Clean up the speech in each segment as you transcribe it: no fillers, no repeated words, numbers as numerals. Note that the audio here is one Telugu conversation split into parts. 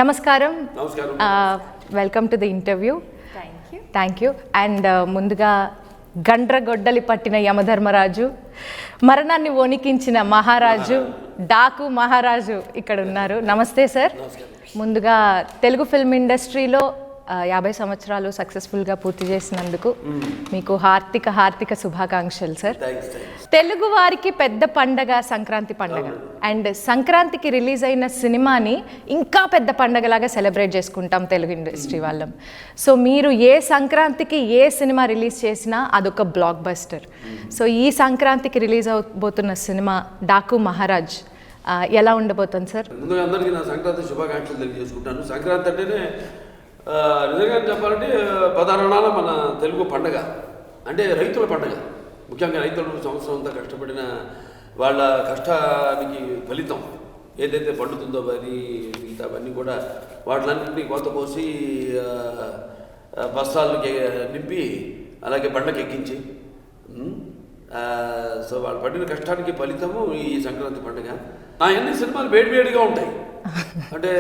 నమస్కారం. నమస్కారం. Welcome to the interview. Thank you. And ముందుగా గండ్రగొడ్డలి పట్టిన యమధర్మరాజు, మరణాన్ని వణికించిన మహారాజు, డాకు మహారాజు ఇక్కడ ఉన్నారు. నమస్తే సార్. ముందుగా తెలుగు ఫిల్మ్ ఇండస్ట్రీలో 50 సంవత్సరాలు సక్సెస్ఫుల్గా పూర్తి చేసినందుకు మీకు హార్దిక శుభాకాంక్షలు సార్. తెలుగు వారికి పెద్ద పండగ సంక్రాంతి పండగ. అండ్ సంక్రాంతికి రిలీజ్ అయిన సినిమాని ఇంకా పెద్ద పండగలాగా సెలబ్రేట్ చేసుకుంటాం తెలుగు ఇండస్ట్రీ వాళ్ళం. సో మీరు ఏ సంక్రాంతికి ఏ సినిమా రిలీజ్ చేసినా అదొక బ్లాక్ బస్టర్. సో ఈ సంక్రాంతికి రిలీజ్ అవబోతున్న సినిమా డాకు మహారాజ్ ఎలా ఉండబోతుంది సార్? ముందుగా అందరికీ నా సంక్రాంతి శుభాకాంక్షలు తెలియజేసుకుంటాను. సంక్రాంతి అంటేనే నిజంగా చెప్పాలంటే ప్రధానాల మన తెలుగు పండగ, అంటే రైతుల పండగ. ముఖ్యంగా రైతులు సంవత్సరం అంతా కష్టపడిన వాళ్ళ కష్టానికి ఫలితం ఏదైతే పండుతుందో అది మిగతా అవన్నీ కూడా వాటిలన్నింటినీ కోత కోసి బస్తాలకి నింపి అలాగే బండకి ఎక్కించి సో వాళ్ళు పడిన కష్టానికి ఫలితము ఈ సంక్రాంతి పండుగ. నా అన్ని సినిమాలు వేడివేడిగా ఉంటాయి. అంటే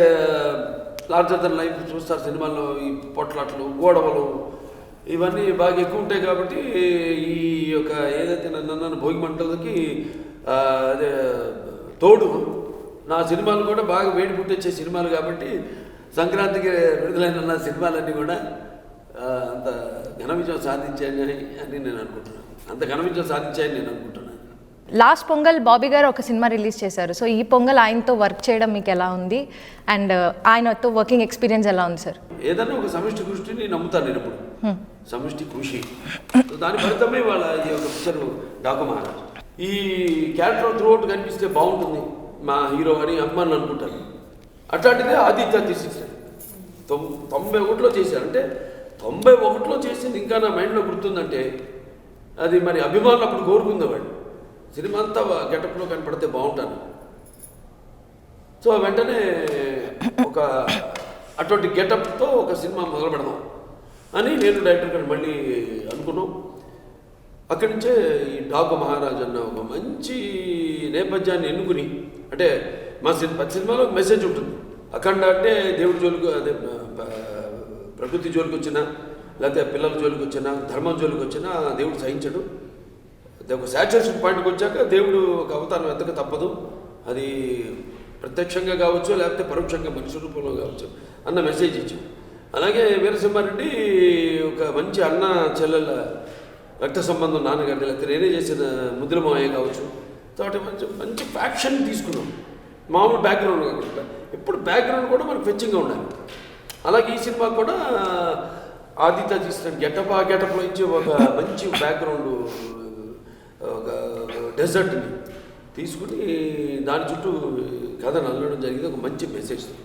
లార్జర్ దెన్ లైఫ్ చూస్తారు సినిమాల్లో, ఈ పొట్లాట్లు గోడవలు ఇవన్నీ బాగా ఎక్కువ ఉంటాయి. కాబట్టి ఈ యొక్క ఏదైతే నన్ను భోగి మంటలకి అదే తోడు నా సినిమాలు కూడా బాగా వేడి పుట్టించే సినిమాలు. కాబట్టి సంక్రాంతికి విడుదలైన నా సినిమాలన్నీ కూడా అంత ఘన విజయం సాధించాయని నేను అనుకుంటున్నాను. అంత ఘన విజయం సాధించాయని నేను అనుకుంటున్నాను. లాస్ట్ పొంగల్ బాబీ గారు ఒక సినిమా రిలీజ్ చేశారు. సో ఈ పొంగల్ ఆయనతో వర్క్ చేయడం మీకు ఎలా ఉంది? అండ్ ఆయనతో వర్కింగ్ ఎక్స్పీరియన్స్ ఎలా ఉంది సార్? ఏదన్నా ఒక సమిష్టి కృషిని నమ్ముతాను నేను ఎప్పుడు. సమిష్టి కృషి దాని ఫలితమే వాళ్ళ ఈ యొక్క పిక్చర్ డాకు మహారాజ్. ఈ క్యారెక్టర్ త్రూఅవుట్ కనిపిస్తే బాగుంటుంది మా హీరో అని అమ్మాని అనుకుంటాను. అట్లాంటిదే ఆదిత్య తీసేసారు. 91లో చేశారు. అంటే 91లో చేసింది ఇంకా నా మైండ్లో గుర్తుందంటే అది మరి అభిమానులు అప్పుడు కోరుకుందేవాడు. సినిమా అంతా గెటప్లో కనపడితే బాగుంటాను. సో వెంటనే ఒక అటువంటి గెటప్తో ఒక సినిమా మొదలు పెడదాం అని నేను డైరెక్టర్ గారు మళ్ళీ అనుకున్నాం. అక్కడి నుంచే ఈ డాకు మహారాజ్ అన్న ఒక మంచి నేపథ్యాన్ని ఎన్నుకుని, అంటే మా సినిమాలో మెసేజ్ ఉంటుంది. అఖండ అంటే దేవుడి జోలికి, అదే ప్రకృతి జోలికి వచ్చినా లేకపోతే పిల్లల జోలికి వచ్చినా ధర్మం జోలికి వచ్చినా దేవుడు సహించడు. ఒక సాచురేషన్ పాయింట్కి వచ్చాక దేవుడు ఒక అవతారం ఎత్తక తప్పదు. అది ప్రత్యక్షంగా కావచ్చు లేకపోతే పరోక్షంగా మనిషి రూపంలో కావచ్చు అన్న మెసేజ్ ఇచ్చాం. అలాగే వీరసింహారెడ్డి ఒక మంచి అన్న చెల్లెల రక్త సంబంధం నాన్నగారిది, లేకపోతే నేనే చేసిన ముద్దుల మావయ్య కావచ్చు. కాబట్టి మంచి ఫ్యాక్షన్ తీసుకున్నాం. మామూలు బ్యాక్గ్రౌండ్ కాకుండా ఎప్పుడు బ్యాక్గ్రౌండ్ కూడా మనకు ఫెచ్చింగ్గా ఉండాలి. అలాగే ఈ సినిమా కూడా ఆదిత్య తీసిన గెటప్లో ఇచ్చి ఒక మంచి బ్యాక్గ్రౌండ్, ఒక డెజర్ట్ని తీసుకుని దాని చుట్టూ కథను అల్లడం జరిగింది. ఒక మంచి మెసేజ్.